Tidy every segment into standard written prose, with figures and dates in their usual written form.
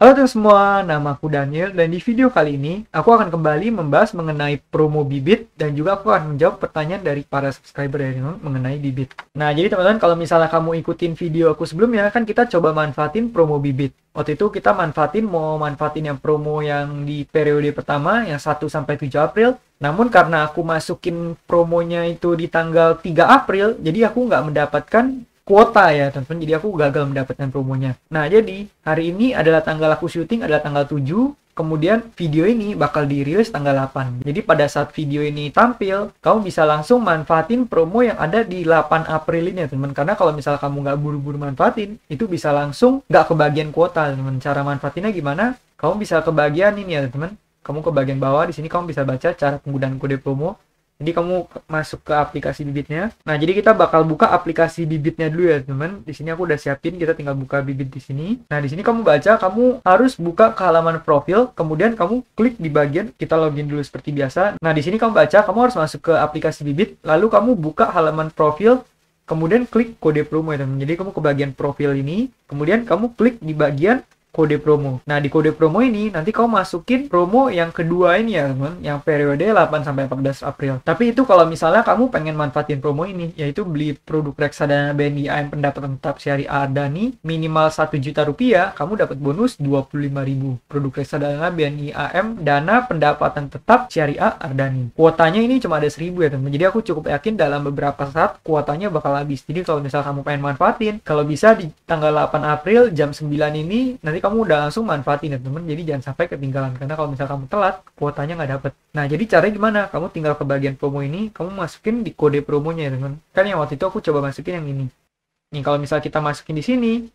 Halo teman semua, nama aku Daniel dan di video kali ini aku akan kembali membahas mengenai promo Bibit dan juga aku akan menjawab pertanyaan dari para subscriber ya mengenai Bibit. Nah, jadi teman-teman kalau misalnya kamu ikutin video aku sebelumnya kan kita coba manfaatin promo Bibit. Waktu itu kita manfaatin yang promo yang di periode pertama yang 1 sampai 7 April. Namun karena aku masukin promonya itu di tanggal 3 April, jadi aku nggak mendapatkan kuota ya teman-teman, jadi aku gagal mendapatkan promonya. Nah, jadi hari ini adalah tanggal aku syuting adalah tanggal 7, kemudian video ini bakal dirilis tanggal 8. Jadi pada saat video ini tampil, kamu bisa langsung manfaatin promo yang ada di 8 April ini ya teman-teman. Karena kalau misal kamu nggak buru-buru manfaatin, itu bisa langsung nggak kebagian kuota teman-teman. Cara manfaatinnya gimana? Kamu bisa kebagian ini ya teman-teman. Kamu ke bagian bawah, di sini kamu bisa baca cara penggunaan kode promo. Jadi kamu masuk ke aplikasi Bibitnya. Nah, jadi kita bakal buka aplikasi Bibitnya dulu ya, teman. Di sini aku udah siapin, kita tinggal buka Bibit di sini. Nah, di sini kamu baca, kamu harus buka ke halaman profil, kemudian kamu klik di bagian kita login dulu seperti biasa. Nah, di sini kamu baca, kamu harus masuk ke aplikasi Bibit, lalu kamu buka halaman profil, kemudian klik kode promo ya, teman. Jadi kamu ke bagian profil ini, kemudian kamu klik di bagian kode promo. Nah, di kode promo ini nanti kamu masukin promo yang kedua ini ya, teman, yang periode 8 sampai 14 April. Tapi itu kalau misalnya kamu pengen manfaatin promo ini, yaitu beli produk reksadana BNI AM pendapatan tetap syariah Ardhani minimal 1 juta rupiah, kamu dapat bonus 25.000. Produk reksadana BNI AM dana pendapatan tetap syariah Ardhani. Kuotanya ini cuma ada 1.000 ya, teman. Jadi aku cukup yakin dalam beberapa saat kuotanya bakal habis. Jadi kalau misalnya kamu pengen manfaatin, kalau bisa di tanggal 8 April jam 9 ini nanti kamu udah langsung manfaatin ya teman, jadi jangan sampai ketinggalan, karena kalau misal kamu telat kuotanya nggak dapet. Nah, jadi caranya gimana? Kamu tinggal ke bagian promo ini, kamu masukin di kode promonya ya teman. Kan yang waktu itu aku coba masukin yang ini. Nih, kalau misal kita masukin di sini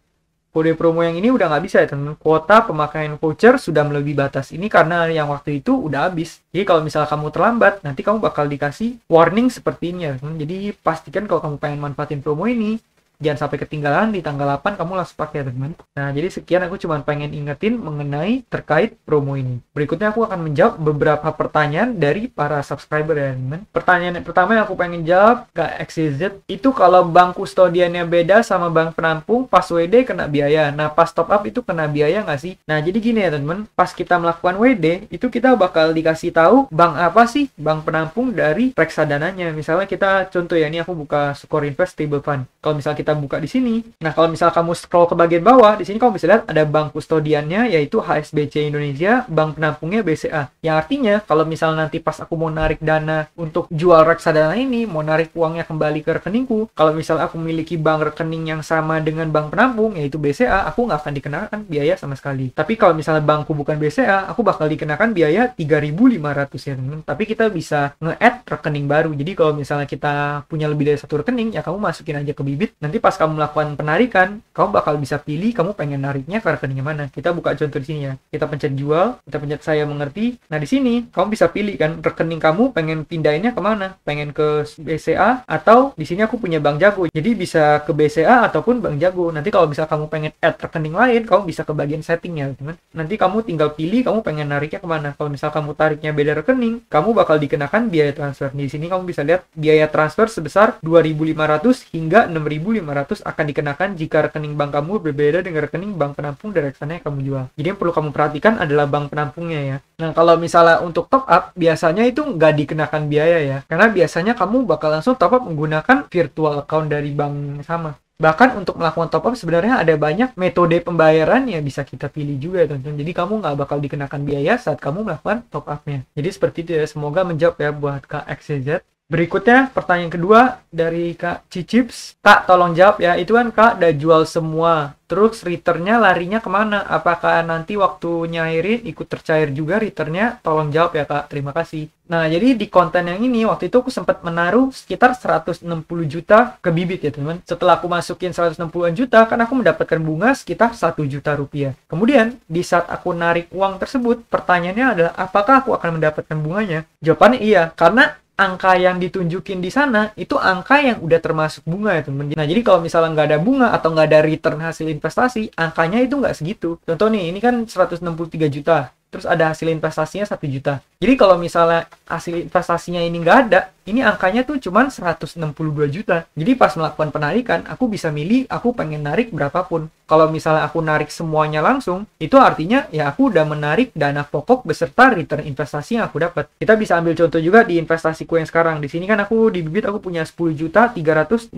kode promo yang ini udah nggak bisa ya teman, kuota pemakaian voucher sudah melebihi batas. Ini karena yang waktu itu udah habis. Jadi kalau misal kamu terlambat, nanti kamu bakal dikasih warning seperti ini ya teman. Jadi pastikan kalau kamu pengen manfaatin promo ini, jangan sampai ketinggalan, di tanggal 8 kamu langsung pakai ya teman. Nah, jadi sekian aku cuma pengen ingetin mengenai terkait promo ini. Berikutnya aku akan menjawab beberapa pertanyaan dari para subscriber ya teman. Pertanyaan pertama yang aku pengen jawab ke XYZ, itu kalau bank kustodiannya beda sama bank penampung, pas WD kena biaya. Nah, pas top up itu kena biaya nggak sih? Nah, jadi gini ya teman, pas kita melakukan WD, itu kita bakal dikasih tahu bank apa sih bank penampung dari reksadananya. Misalnya kita contoh ya, ini aku buka Sukor Invest Stable Fund. Kalau misal kita buka di sini. Nah, kalau misal kamu scroll ke bagian bawah, di sini kamu bisa lihat ada bank kustodiannya yaitu HSBC Indonesia, bank penampungnya BCA. Yang artinya kalau misal nanti pas aku mau narik dana untuk jual reksadana ini, mau narik uangnya kembali ke rekeningku, kalau misal aku memiliki bank rekening yang sama dengan bank penampung yaitu BCA, aku nggak akan dikenakan biaya sama sekali. Tapi kalau misalnya bankku bukan BCA, aku bakal dikenakan biaya 3.500 ya teman. Tapi kita bisa nge-add rekening baru. Jadi kalau misalnya kita punya lebih dari satu rekening, ya kamu masukin aja ke Bibit. Nanti pas kamu melakukan penarikan, kamu bakal bisa pilih kamu pengen nariknya ke rekening mana. Kita buka contoh di sini ya. Kita pencet jual, kita pencet saya mengerti. Nah, di sini kamu bisa pilih kan rekening kamu pengen pindahinnya kemana? Pengen ke BCA atau di sini aku punya Bank Jago. Jadi bisa ke BCA ataupun Bank Jago. Nanti kalau bisa kamu pengen add rekening lain, kamu bisa ke bagian settingnya, teman. Nanti kamu tinggal pilih kamu pengen nariknya kemana. Kalau misal kamu tariknya beda rekening, kamu bakal dikenakan biaya transfer. Di sini kamu bisa lihat biaya transfer sebesar 2.500 hingga 6.500 akan dikenakan jika rekening bank kamu berbeda dengan rekening bank penampung dari reksadana yang kamu jual. Jadi yang perlu kamu perhatikan adalah bank penampungnya ya. Nah, kalau misalnya untuk top up, biasanya itu nggak dikenakan biaya ya. Karena biasanya kamu bakal langsung top up menggunakan virtual account dari bank yang sama. Bahkan untuk melakukan top up sebenarnya ada banyak metode pembayaran yang bisa kita pilih juga teman-teman. Jadi kamu nggak bakal dikenakan biaya saat kamu melakukan top up-nya. Jadi seperti itu ya. Semoga menjawab ya buat Kak XYZ. Berikutnya pertanyaan kedua dari Kak Cicips. Kak, tolong jawab ya, itu kan Kak udah jual semua, terus returnnya larinya kemana? Apakah nanti waktu nyairin ikut tercair juga returnnya? Tolong jawab ya Kak, terima kasih. Nah, jadi di konten yang ini waktu itu aku sempat menaruh sekitar 160 juta ke Bibit ya teman. Setelah aku masukin 160 juta, kan aku mendapatkan bunga sekitar 1 juta rupiah. Kemudian di saat aku narik uang tersebut, pertanyaannya adalah apakah aku akan mendapatkan bunganya? Jawabannya iya, karena angka yang ditunjukin di sana itu angka yang udah termasuk bunga ya teman. Nah, jadi kalau misalnya nggak ada bunga atau nggak ada return hasil investasi, angkanya itu nggak segitu. Contoh nih, ini kan 163 juta. Terus ada hasil investasinya 1 juta. Jadi kalau misalnya hasil investasinya ini nggak ada, ini angkanya tuh cuman 162 juta. Jadi pas melakukan penarikan, aku bisa milih aku pengen narik berapapun. Kalau misalnya aku narik semuanya langsung, itu artinya ya aku udah menarik dana pokok beserta return investasi yang aku dapat. Kita bisa ambil contoh juga di investasiku yang sekarang. Di sini kan aku di Bibit aku punya 10.368.794.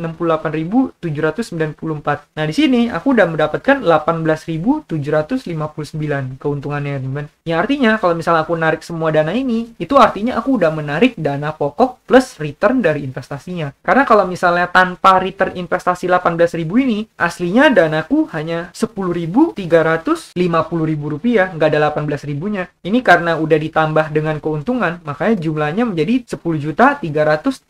Nah, di sini aku udah mendapatkan 18.759 keuntungannya, teman-teman. Yang artinya kalau misalnya aku narik semua dana ini, itu artinya aku udah menarik dana pokok plus return dari investasinya. Karena kalau misalnya tanpa return investasi 18.000 ini, aslinya danaku hanya 10.350.000 rupiah, nggak ada 18.000-nya. Ini karena udah ditambah dengan keuntungan, makanya jumlahnya menjadi 10.368.000.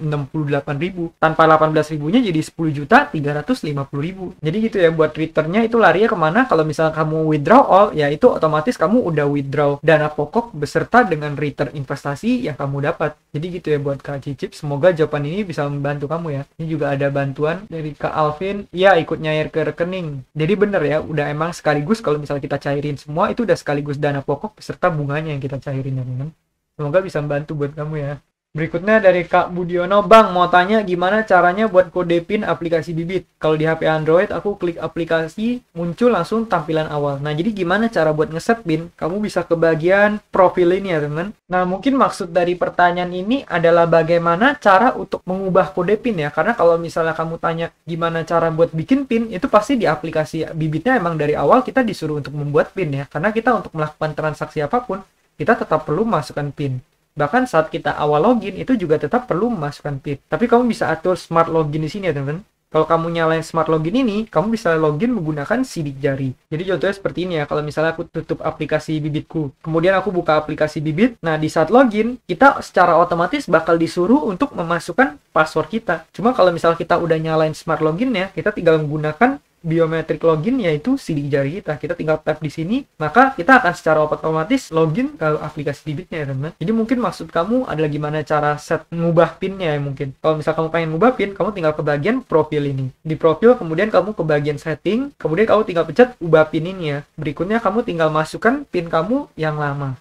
Tanpa 18.000-nya jadi 10.350.000. Jadi gitu ya, buat returnnya itu larinya kemana? Kalau misalnya kamu withdraw all, ya itu otomatis kamu udah withdraw dana pokok beserta dengan return investasi yang kamu dapat. Jadi gitu ya buat Kak Cicip. Semoga jawaban ini bisa membantu kamu ya. Ini juga ada bantuan dari Kak Alvin. Ya, ikut nyair ke rekening. Jadi bener ya, udah emang sekaligus kalau misalnya kita cairin semua, itu udah sekaligus dana pokok beserta bunganya yang kita cairin ya teman. Semoga bisa membantu buat kamu ya. Berikutnya dari Kak Budiono, Bang, mau tanya gimana caranya buat kode PIN aplikasi Bibit. Kalau di HP Android, aku klik aplikasi, muncul langsung tampilan awal. Nah, jadi gimana cara buat ngeset PIN? Kamu bisa ke bagian profil ini ya, teman. Nah, mungkin maksud dari pertanyaan ini adalah bagaimana cara untuk mengubah kode PIN ya. Karena kalau misalnya kamu tanya gimana cara buat bikin PIN, itu pasti di aplikasi Bibitnya emang dari awal kita disuruh untuk membuat PIN ya. Karena kita untuk melakukan transaksi apapun, kita tetap perlu masukkan PIN. Bahkan saat kita awal login itu juga tetap perlu memasukkan PIN. Tapi kamu bisa atur smart login di sini ya teman-teman. Kalau kamu nyalain smart login ini, kamu bisa login menggunakan sidik jari. Jadi contohnya seperti ini ya. Kalau misalnya aku tutup aplikasi Bibitku, kemudian aku buka aplikasi Bibit. Nah, di saat login, kita secara otomatis bakal disuruh untuk memasukkan password kita. Cuma kalau misalnya kita udah nyalain smart loginnya, kita tinggal menggunakan biometric login, yaitu sidik jari kita. Kita tinggal tap di sini, maka kita akan secara otomatis login ke aplikasi Bibitnya ya teman. Jadi mungkin maksud kamu adalah gimana cara set ngubah pinnya ya mungkin. Kalau misal kamu pengen ngubah pin, kamu tinggal ke bagian profil ini. Di profil kemudian kamu ke bagian setting, kemudian kamu tinggal pencet ubah pin ini ya. Berikutnya kamu tinggal masukkan pin kamu yang lama.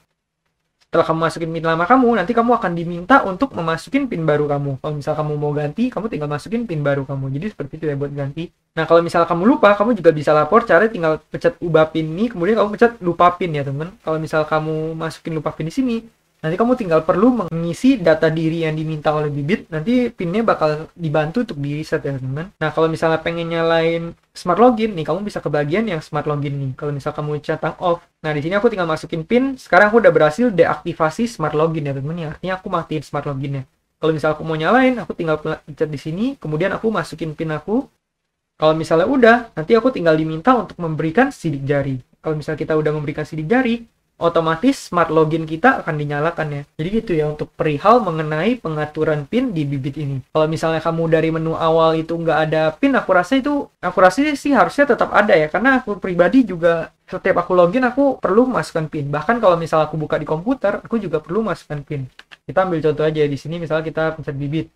Setelah kamu masukin PIN lama kamu, nanti kamu akan diminta untuk memasukin PIN baru kamu. Kalau misal kamu mau ganti, kamu tinggal masukin PIN baru kamu. Jadi seperti itu ya buat ganti. Nah, kalau misal kamu lupa, kamu juga bisa lapor. Caranya tinggal pencet ubah PIN ini, kemudian kamu pencet lupa PIN ya teman. Kalau misal kamu masukin lupa PIN di sini, nanti kamu tinggal perlu mengisi data diri yang diminta oleh Bibit. Nanti PIN-nya bakal dibantu untuk di-reset ya teman. Nah, kalau misalnya pengen nyalain smart login nih, kamu bisa ke bagian yang smart login nih. Kalau misal kamu centang off, nah di sini aku tinggal masukin PIN. Sekarang aku udah berhasil deaktivasi smart login ya teman ya. Artinya aku matiin smart loginnya. Kalau misal aku mau nyalain, aku tinggal pencet di sini, kemudian aku masukin PIN aku. Kalau misalnya udah, nanti aku tinggal diminta untuk memberikan sidik jari. Kalau misal kita udah memberikan sidik jari, otomatis smart login kita akan dinyalakan ya. Jadi gitu ya untuk perihal mengenai pengaturan PIN di Bibit ini. Kalau misalnya kamu dari menu awal itu nggak ada PIN, aku rasa sih harusnya tetap ada ya. Karena aku pribadi juga setiap aku login aku perlu masukkan PIN. Bahkan kalau misalnya aku buka di komputer, aku juga perlu masukkan PIN. Kita ambil contoh aja di sini, misalnya kita pencet Bibit.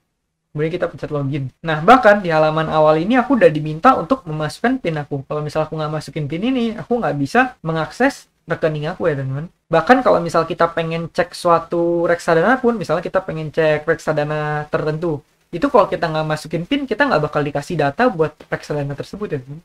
Kemudian kita pencet login. Nah, bahkan di halaman awal ini aku udah diminta untuk memasukkan PIN aku. Kalau misalnya aku nggak masukin PIN ini, aku nggak bisa mengakses rekening aku ya teman-teman. Bahkan kalau misal kita pengen cek suatu reksadana pun, misalnya kita pengen cek reksadana tertentu, itu kalau kita nggak masukin PIN, kita nggak bakal dikasih data buat reksadana tersebut ya teman.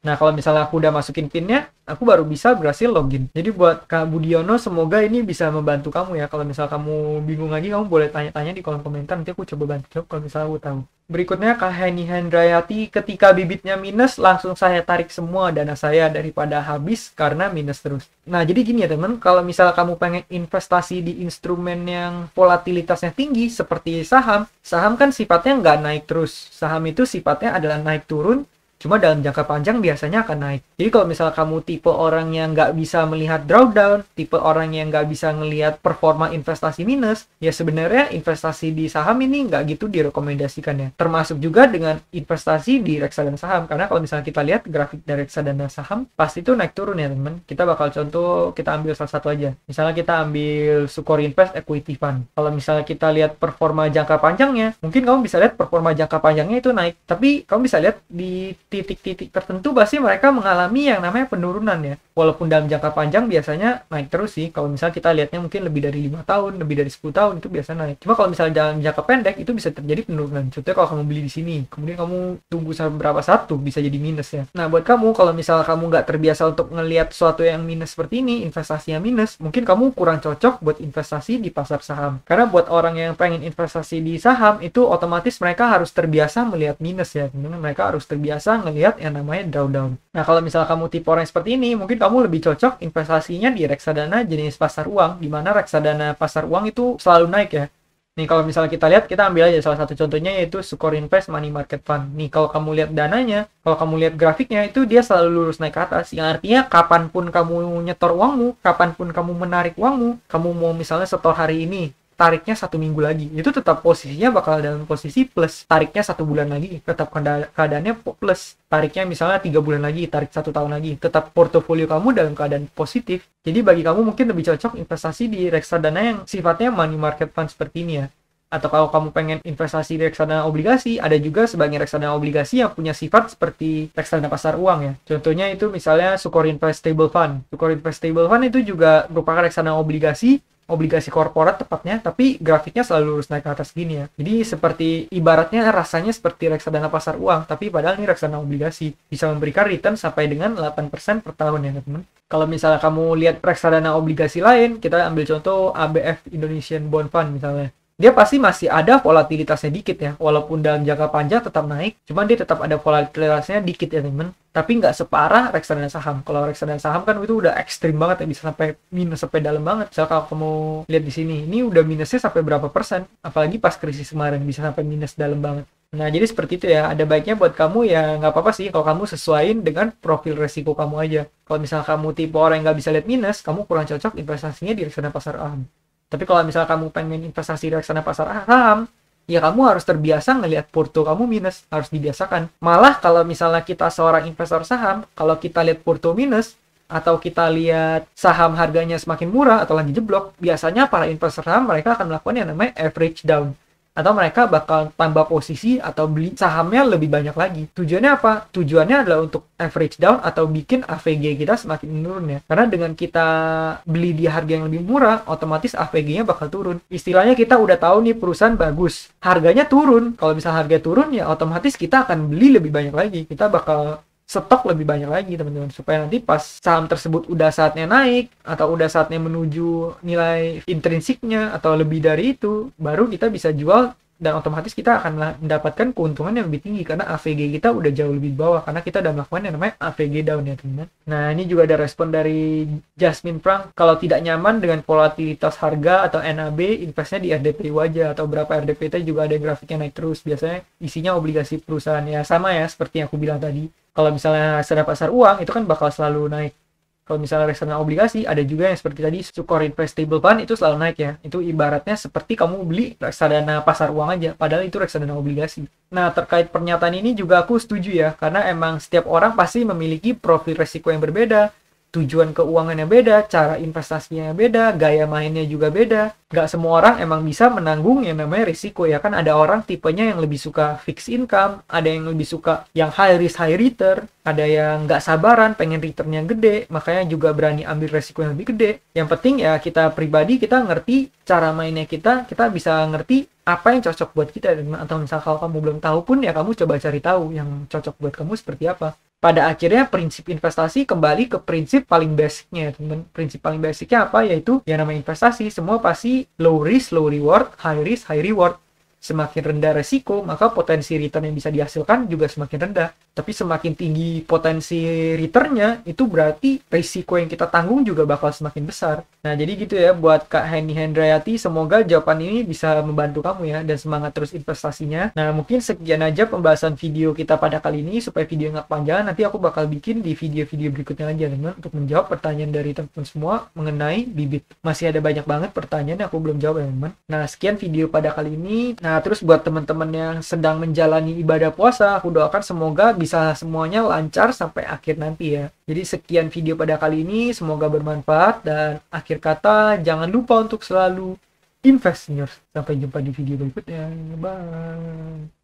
Nah, kalau misalnya aku udah masukin PIN-nya, aku baru bisa berhasil login. Jadi buat Kak Budiono, semoga ini bisa membantu kamu ya. Kalau misal kamu bingung lagi, kamu boleh tanya-tanya di kolom komentar, nanti aku coba bantu kalau misalnya aku tahu. Berikutnya Kak Heni Hendrayati, ketika Bibitnya minus, langsung saya tarik semua dana saya daripada habis karena minus terus. Nah, jadi gini ya teman, kalau misal kamu pengen investasi di instrumen yang volatilitasnya tinggi seperti saham, saham kan sifatnya nggak naik terus. Saham itu sifatnya adalah naik turun, cuma dalam jangka panjang biasanya akan naik. Jadi kalau misalnya kamu tipe orang yang nggak bisa melihat drawdown, tipe orang yang nggak bisa ngelihat performa investasi minus, ya sebenarnya investasi di saham ini nggak gitu direkomendasikan ya. Termasuk juga dengan investasi di reksadana saham. Karena kalau misalnya kita lihat grafik dari reksadana saham, pasti itu naik turun ya teman. Kita bakal contoh, kita ambil salah satu aja. Misalnya kita ambil Sukor Invest Equity Fund. Kalau misalnya kita lihat performa jangka panjangnya, mungkin kamu bisa lihat performa jangka panjangnya itu naik. Tapi kamu bisa lihat di titik-titik tertentu pasti mereka mengalami yang namanya penurunan ya. Walaupun dalam jangka panjang biasanya naik terus sih. Kalau misalnya kita lihatnya mungkin lebih dari 5 tahun, lebih dari 10 tahun itu biasa naik. Cuma kalau misalnya dalam jangka pendek itu bisa terjadi penurunan. Contohnya kalau kamu beli di sini, kemudian kamu tunggu sampai berapa saat tuh bisa jadi minus ya. Nah buat kamu kalau misalnya kamu nggak terbiasa untuk ngelihat sesuatu yang minus seperti ini, investasinya minus, mungkin kamu kurang cocok buat investasi di pasar saham. Karena buat orang yang pengen investasi di saham itu otomatis mereka harus terbiasa melihat minus ya. Mereka harus terbiasa ngelihat yang namanya drawdown. Nah kalau misalnya kamu tipe orang seperti ini, mungkin kamu lebih cocok investasinya di reksadana jenis pasar uang, di mana reksadana pasar uang itu selalu naik ya. Nih kalau misalnya kita lihat, kita ambil aja salah satu contohnya yaitu Sukor Invest Money Market Fund. Nih kalau kamu lihat dananya, kalau kamu lihat grafiknya itu dia selalu lurus naik ke atas. Yang artinya kapanpun kamu nyetor uangmu, kapanpun kamu menarik uangmu, kamu mau misalnya setor hari ini, tariknya 1 minggu lagi, itu tetap posisinya bakal dalam posisi plus. Tariknya 1 bulan lagi, tetap keadaannya plus. Tariknya misalnya 3 bulan lagi, tarik 1 tahun lagi, tetap portofolio kamu dalam keadaan positif. Jadi bagi kamu mungkin lebih cocok investasi di reksadana yang sifatnya money market fund seperti ini ya. Atau kalau kamu pengen investasi di reksadana obligasi, ada juga sebagian reksadana obligasi yang punya sifat seperti reksadana pasar uang ya. Contohnya itu misalnya Sukor Invest Stable Fund. Sukor Invest Stable Fund itu juga merupakan reksadana obligasi korporat tepatnya, tapi grafiknya selalu lurus naik ke atas gini ya. Jadi seperti ibaratnya rasanya seperti reksadana pasar uang, tapi padahal ini reksadana obligasi. Bisa memberikan return sampai dengan 8% per tahun ya teman-teman. Kalau misalnya kamu lihat reksadana obligasi lain, kita ambil contoh ABF Indonesian Bond Fund misalnya. Dia pasti masih ada volatilitasnya dikit ya, walaupun dalam jangka panjang tetap naik, cuman dia tetap ada volatilitasnya dikit ya teman. Tapi nggak separah reksadana saham. Kalau reksadana saham kan itu udah ekstrim banget ya, bisa sampai minus sampai dalam banget. Misal kalau kamu lihat di sini, ini udah minusnya sampai berapa persen, apalagi pas krisis kemarin bisa sampai minus dalam banget. Nah jadi seperti itu ya, ada baiknya buat kamu ya nggak apa-apa sih kalau kamu sesuaiin dengan profil resiko kamu aja. Kalau misalnya kamu tipe orang yang nggak bisa lihat minus, kamu kurang cocok investasinya di reksadana pasar saham. Tapi kalau misalnya kamu pengen investasi di reksadana pasar saham, ya kamu harus terbiasa ngelihat porto kamu minus, harus dibiasakan. Malah kalau misalnya kita seorang investor saham, kalau kita lihat porto minus, atau kita lihat saham harganya semakin murah atau lagi jeblok, biasanya para investor saham mereka akan melakukan yang namanya average down. Atau mereka bakal tambah posisi atau beli sahamnya lebih banyak lagi. Tujuannya apa? Tujuannya adalah untuk average down atau bikin AVG kita semakin menurun ya. Karena dengan kita beli di harga yang lebih murah, otomatis AVG-nya bakal turun. Istilahnya kita udah tahu nih perusahaan bagus, harganya turun. Kalau misalnya harga turun ya otomatis kita akan beli lebih banyak lagi. Kita bakal stok lebih banyak lagi teman-teman, supaya nanti pas saham tersebut udah saatnya naik atau udah saatnya menuju nilai intrinsiknya atau lebih dari itu, baru kita bisa jual dan otomatis kita akan mendapatkan keuntungan yang lebih tinggi karena AVG kita udah jauh lebih bawah karena kita udah melakukan yang namanya AVG down ya teman-teman. Nah ini juga ada respon dari Jasmine Frank, kalau tidak nyaman dengan volatilitas harga atau NAB, investnya di RDPU aja, atau berapa RDPT juga ada grafiknya naik terus, biasanya isinya obligasi perusahaan ya, sama ya seperti yang aku bilang tadi. Kalau misalnya reksadana pasar uang itu kan bakal selalu naik. Kalau misalnya reksadana obligasi ada juga yang seperti tadi Sukor Invest Stable Fund itu selalu naik ya. Itu ibaratnya seperti kamu beli reksadana pasar uang aja, padahal itu reksadana obligasi. Nah terkait pernyataan ini juga aku setuju ya, karena emang setiap orang pasti memiliki profil resiko yang berbeda, tujuan keuangannya beda, cara investasinya beda, gaya mainnya juga beda. Nggak semua orang emang bisa menanggung yang namanya risiko ya kan. Ada orang tipenya yang lebih suka fixed income, ada yang lebih suka yang high risk high return, ada yang nggak sabaran pengen returnnya gede, makanya juga berani ambil resiko yang lebih gede. Yang penting ya kita pribadi, kita ngerti cara mainnya kita bisa ngerti apa yang cocok buat kita. Atau misal kalau kamu belum tahu pun ya kamu coba cari tahu yang cocok buat kamu seperti apa. Pada akhirnya prinsip investasi kembali ke prinsip paling basicnya teman. Prinsip paling basicnya apa? Yaitu yang namanya investasi semua pasti low risk low reward, high risk high reward. Semakin rendah resiko, maka potensi return yang bisa dihasilkan juga semakin rendah. Tapi semakin tinggi potensi returnnya, itu berarti risiko yang kita tanggung juga bakal semakin besar. Nah, jadi gitu ya buat Kak Henny Hendrayati. Semoga jawaban ini bisa membantu kamu ya, dan semangat terus investasinya. Nah, mungkin sekian aja pembahasan video kita pada kali ini. Supaya video nggak panjang, nanti aku bakal bikin di video-video berikutnya aja, teman-teman. Untuk menjawab pertanyaan dari teman-teman semua mengenai bibit. Masih ada banyak banget pertanyaan yang aku belum jawab ya, teman-teman. Nah, sekian video pada kali ini. Nah, terus buat teman-teman yang sedang menjalani ibadah puasa, aku doakan semoga bisa semuanya lancar sampai akhir nanti ya. Jadi sekian video pada kali ini, semoga bermanfaat, dan akhir kata jangan lupa untuk selalu invest in yours. Sampai jumpa di video berikutnya. Bye.